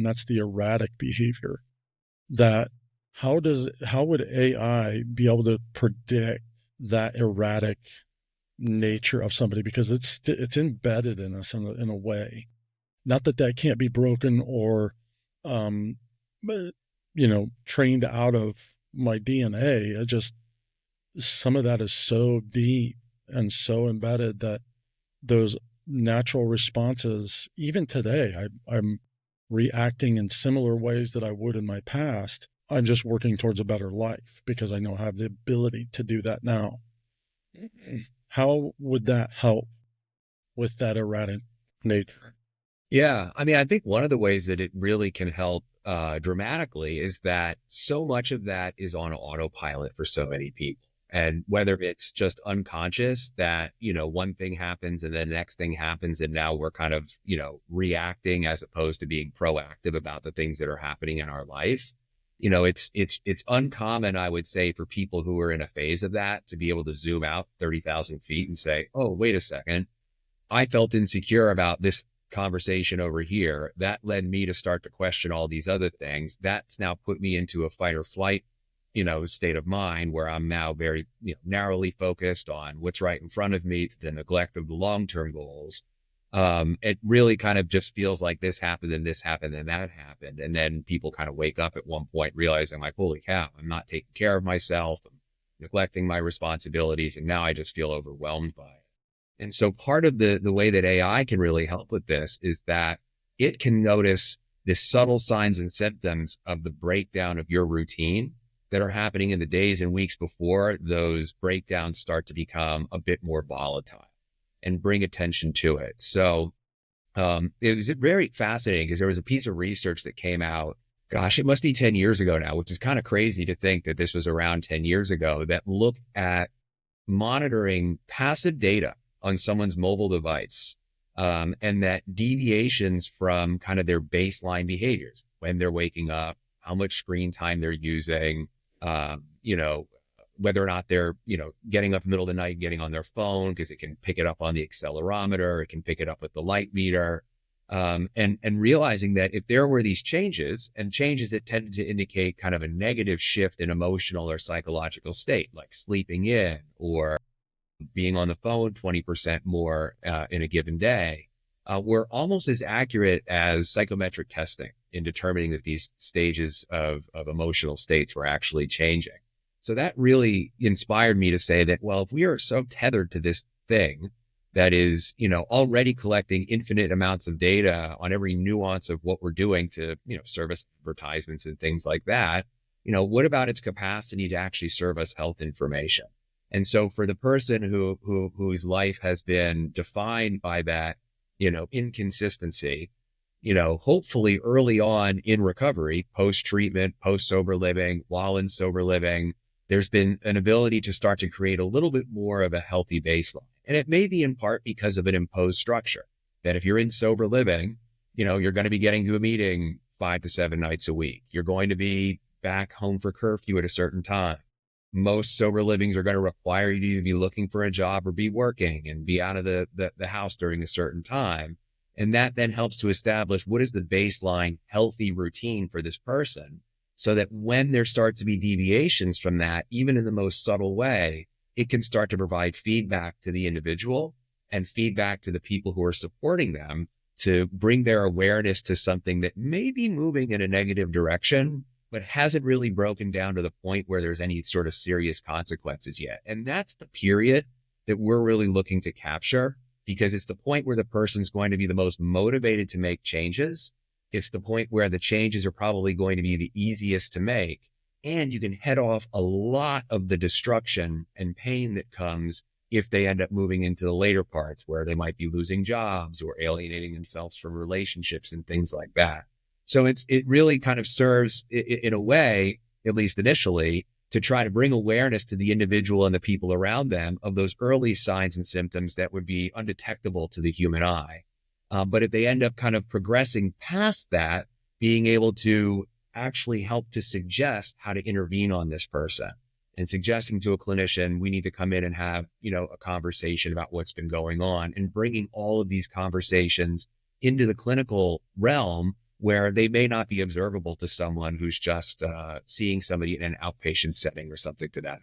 and that's the erratic behavior. That how would AI be able to predict that erratic nature of somebody, because it's embedded in us in a way. Not that that can't be broken or um trained out of my DNA. It just, some of that is so deep and so embedded that those natural responses, even today, I'm reacting in similar ways that I would in my past. I'm just working towards a better life because I know I have the ability to do that now. How would that help with that erratic nature? Yeah. I mean, I think one of the ways that it really can help dramatically is that so much of that is on autopilot for so many people. And whether it's just unconscious that, one thing happens and then the next thing happens, and now we're kind of, reacting as opposed to being proactive about the things that are happening in our life. It's uncommon, I would say, for people who are in a phase of that to be able to zoom out 30,000 feet and say, oh, wait a second. I felt insecure about this conversation over here. That led me to start to question all these other things. That's now put me into a fight or flight, state of mind where I'm now very, narrowly focused on what's right in front of me to the neglect of the long-term goals. It really kind of just feels like this happened and this happened and that happened. And then people kind of wake up at one point realizing like, holy cow, I'm not taking care of myself. I'm neglecting my responsibilities. And now I just feel overwhelmed by it. And so part of the way that AI can really help with this is that it can notice the subtle signs and symptoms of the breakdown of your routine that are happening in the days and weeks before those breakdowns start to become a bit more volatile, and bring attention to it. So it was very fascinating because there was a piece of research that came out, gosh, it must be 10 years ago now, which is kind of crazy to think that this was around 10 years ago, that looked at monitoring passive data on someone's mobile device, and that deviations from kind of their baseline behaviors, when they're waking up, how much screen time they're using, whether or not they're, getting up in the middle of the night, getting on their phone, because it can pick it up on the accelerometer, it can pick it up with the light meter, and realizing that if there were these changes, and changes that tended to indicate kind of a negative shift in emotional or psychological state, like sleeping in or being on the phone 20% more in a given day, were almost as accurate as psychometric testing in determining that these stages of emotional states were actually changing. So that really inspired me to say that, well, if we are so tethered to this thing that is, already collecting infinite amounts of data on every nuance of what we're doing to, service advertisements and things like that, what about its capacity to actually serve us health information? And so for the person whose life has been defined by that, inconsistency, hopefully early on in recovery, post-treatment, post-sober living, while in sober living, there's been an ability to start to create a little bit more of a healthy baseline. And it may be in part because of an imposed structure that if you're in sober living, you're going to be getting to a meeting 5 to 7 nights a week. You're going to be back home for curfew at a certain time. Most sober livings are going to require you to be looking for a job or be working and be out of the house during a certain time. And that then helps to establish what is the baseline healthy routine for this person, so that when there starts to be deviations from that, even in the most subtle way, it can start to provide feedback to the individual and feedback to the people who are supporting them to bring their awareness to something that may be moving in a negative direction, but hasn't really broken down to the point where there's any sort of serious consequences yet. And that's the period that we're really looking to capture, because it's the point where the person's going to be the most motivated to make changes. It's the point where the changes are probably going to be the easiest to make. And you can head off a lot of the destruction and pain that comes if they end up moving into the later parts where they might be losing jobs or alienating themselves from relationships and things like that. So it really kind of serves in a way, at least initially, to try to bring awareness to the individual and the people around them of those early signs and symptoms that would be undetectable to the human eye. But if they end up kind of progressing past that, being able to actually help to suggest how to intervene on this person, and suggesting to a clinician, we need to come in and have, a conversation about what's been going on, and bringing all of these conversations into the clinical realm where they may not be observable to someone who's just seeing somebody in an outpatient setting or something to that